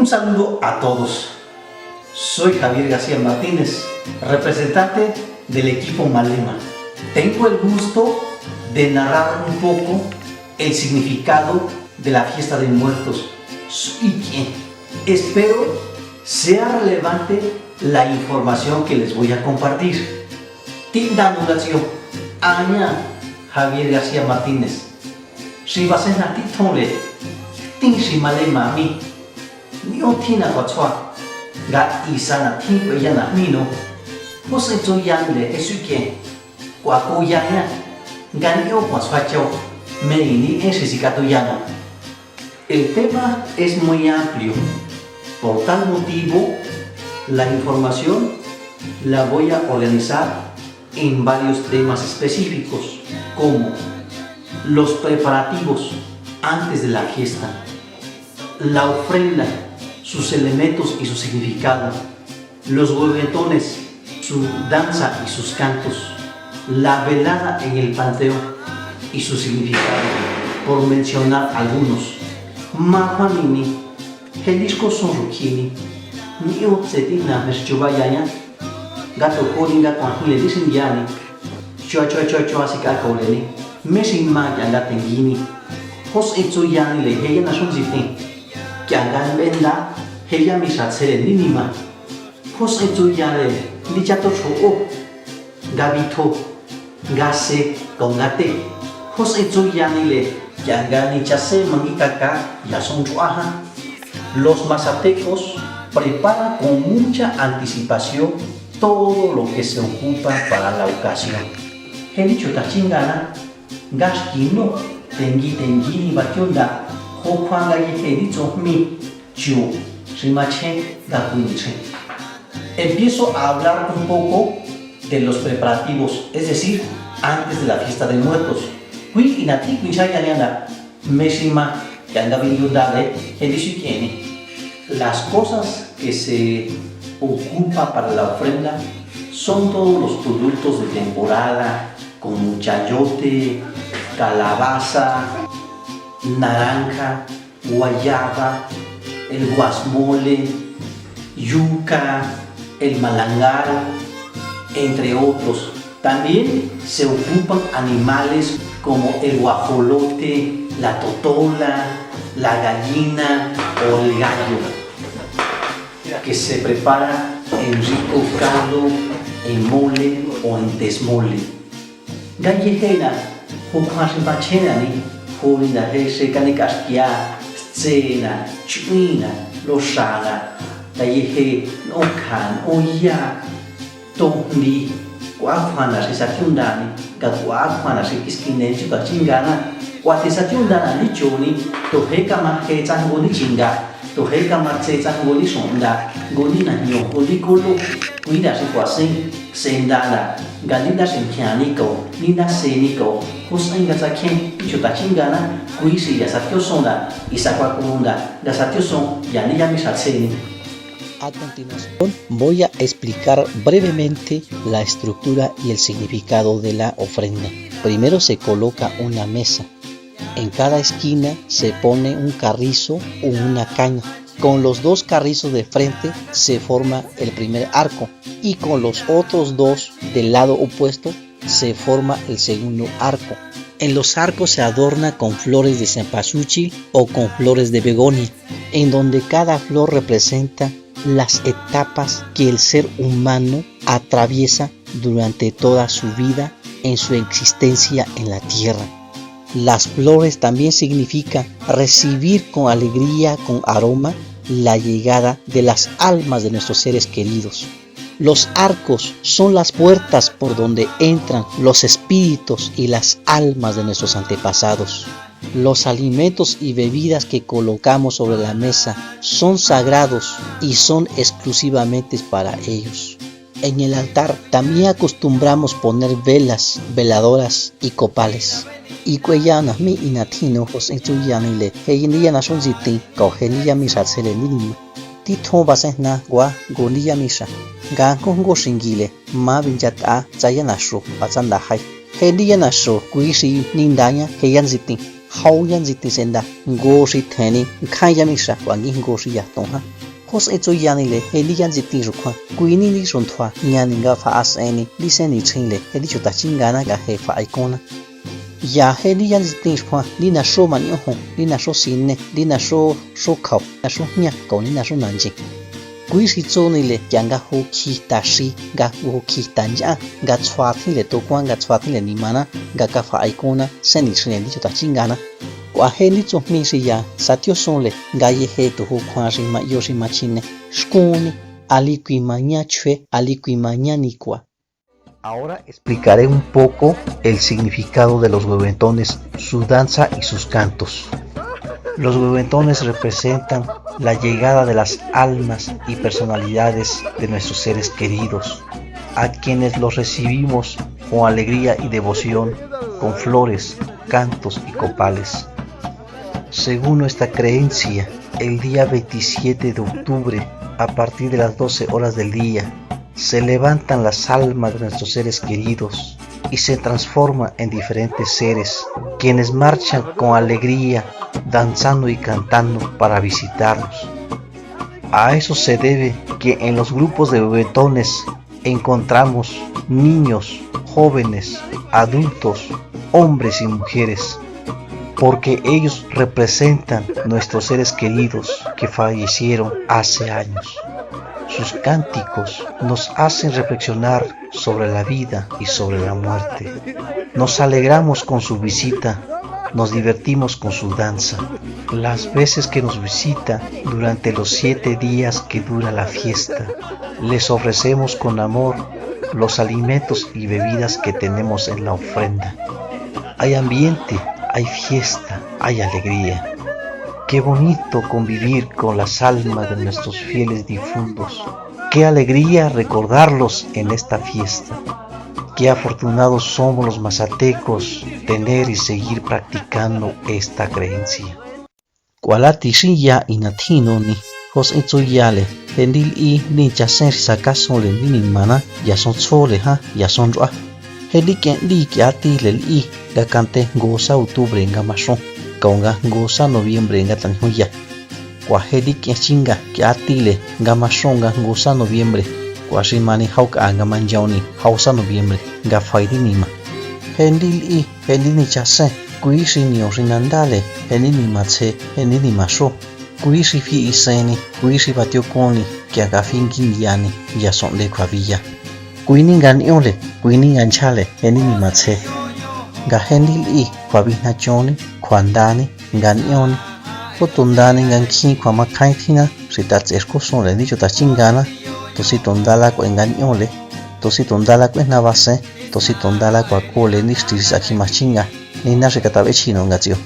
saludo a todos. Soy Javier García Martínez, representante del equipo Malema. Tengo el gusto de narrar un poco el significado de la fiesta de muertos y que espero sea relevante la información que les voy a compartir. Tinda Nuracio, Aña Javier García Martínez. Si vas a titole, tin si Malema mi, ni o tina cochua, ga isana tin yana mino, José Joyan le Jesuque, Guacoyana, Ganio Guasfacho, Meini en Sisicatoyana. El tema es muy amplio, por tal motivo, la información la voy a organizar en varios temas específicos, como los preparativos antes de la fiesta, la ofrenda, sus elementos y su significado, los huevetones, su danza y sus cantos, la velada en el panteón y su significado, por mencionar algunos. Mahamini, Helisco Sonrukini, Nio Zetina Meschubayaya, Gato Koli Gato Ahile Disindiani, Chua Asikakoleni, Mesima Yanga Tengini, Hos Etsuyani Le Heya Nashon Zifin, Kiangan Benda, Heya Misatsere Ninima, Hos Etsuyane, Lichato Cho, Gabito, Gase, Gongate, Hos Etsuyani Le, Kiangan Chase Mangikaka, Yason Chuaja. Los mazatecos preparan con mucha anticipación todo lo que se ocupa para la ocasión. He dicho tachingana, gaskino, tengi bationda, hokwanga y he dicho mi, chu, rimache, gakuinche. Empiezo a hablar un poco de los preparativos, es decir, antes de la fiesta de muertos. Hui inati kuinchayana, mesima, que anda viniundale, he dicho quién. Las cosas que se ocupa para la ofrenda son todos los productos de temporada, como chayote, calabaza, naranja, guayaba, el guasmole, yuca, el malangar, entre otros. También se ocupan animales como el guajolote, la totola, la gallina o el gallo, que se prepara en rico caldo, en mole o en desmole. Gallejena, Hukwashibachenani, Hulina Resekanigaskia, Scena, China, Losana, Galleje, Nokan, Oya, Tondi, Guajuana, Sesatiundani, Gaguajuana, Sekiskinenchu, Gachingana, Guatesatiundana, Lichoni, Toheka Maheta, Goni Chinga. Toheka Mateta, Goni Sonda, Goni Nanyo, Goni Kolo, Guida Sequasen, Sendana, Galina Senkianico, Nina Senico, Husangazaki, Chutachingana, Guisi, Yasatio Sonda, Isaquacunda, Gasatio Son, Yanilla Misatseni. A continuación voy a explicar brevemente la estructura y el significado de la ofrenda. Primero se coloca una mesa. En cada esquina se pone un carrizo o una caña. Con los dos carrizos de frente se forma el primer arco y con los otros dos del lado opuesto se forma el segundo arco. En los arcos se adorna con flores de cempasúchil o con flores de begonia, en donde cada flor representa las etapas que el ser humano atraviesa durante toda su vida en su existencia en la tierra. Las flores también significan recibir con alegría, con aroma, la llegada de las almas de nuestros seres queridos. Los arcos son las puertas por donde entran los espíritus y las almas de nuestros antepasados. Los alimentos y bebidas que colocamos sobre la mesa son sagrados y son exclusivamente para ellos. En el altar también acostumbramos poner velas, veladoras y copales. Y cueyana mi inatino os entuyanile, heyindia nason ziti, cogenia misa selenima. Tito basena gua gonia misa. Gankon go singile, ma vinjata zayanasro, bazandahai. Hedia nasro, guisi nindanya, heyan ziti. hau yan ziti senda ngoshi theni khai yami sha wangi ngoshi ya tongha hos echo yani le heli yan ziti rukwa kuini ni sonthwa nyani nga fa aseni liseni chingle heli chuta chingana ga he fa icona ya heli yan ziti rukwa lina sho mani ho lina sho sinne lina sho khau na sho nya ko lina sho nanji kui si choni le kyanga ho khi tashi ga ho khi tanja ga chwa thi le to kwang ga chwa thi le ni mana ga ka fa icona seni chingle li chuta chingana kwa heli cho mi si ya satyo sonle ga ye he to ho khwa ri ma yo ri ma chine skuni aliqui maña chue aliqui maña nikwa. Ahora explicaré un poco el significado de los hueventones, su danza y sus cantos. Los hueventones representan la llegada de las almas y personalidades de nuestros seres queridos, a quienes los recibimos con alegría y devoción, con flores, cantos y copales. Según nuestra creencia, el día 27 de octubre, a partir de las 12 horas del día, se levantan las almas de nuestros seres queridos y se transforman en diferentes seres, quienes marchan con alegría, danzando y cantando para visitarnos. A eso se debe que en los grupos de hueventones encontramos niños, jóvenes, adultos, hombres y mujeres, porque ellos representan nuestros seres queridos que fallecieron hace años. Sus cánticos nos hacen reflexionar sobre la vida y sobre la muerte. Nos alegramos con su visita, nos divertimos con su danza. Las veces que nos visita durante los 7 días que dura la fiesta, les ofrecemos con amor los alimentos y bebidas que tenemos en la ofrenda. Hay ambiente, hay fiesta, hay alegría. Qué bonito convivir con las almas de nuestros fieles difuntos. Qué alegría recordarlos en esta fiesta. Qué afortunados somos los mazatecos tener y seguir practicando esta creencia. Kualati shiya inatino ni hos echo yale hendil i ni chasen sakaso le ni mana ya son chole ha ya son roa heliken li kyati le i ga kante goza octubre nga maso kaunga goza noviembre nga tanhoya kwa heliken chinga kyati le nga maso nga goza noviembre kwa shimani hauka nga manjauni hausa noviembre nga faidi nima hendil i hendini chasen kuishi ni orinandale hendini matse hendini maso kuishi fi iseni kuishi batio koni kya gafingi yani ya son de kwavilla kuini nganiole kuini nganchale hendini matse ga hendil i kwabina choni kwandani nganione potundani nganki kwa makaithina ritats erkoson le dicho tachingana tosi tondala ko nganiole tosi tondala ko navase tosi tondala ko kole ni stis akimachinga ni na rekatabe chino ngatio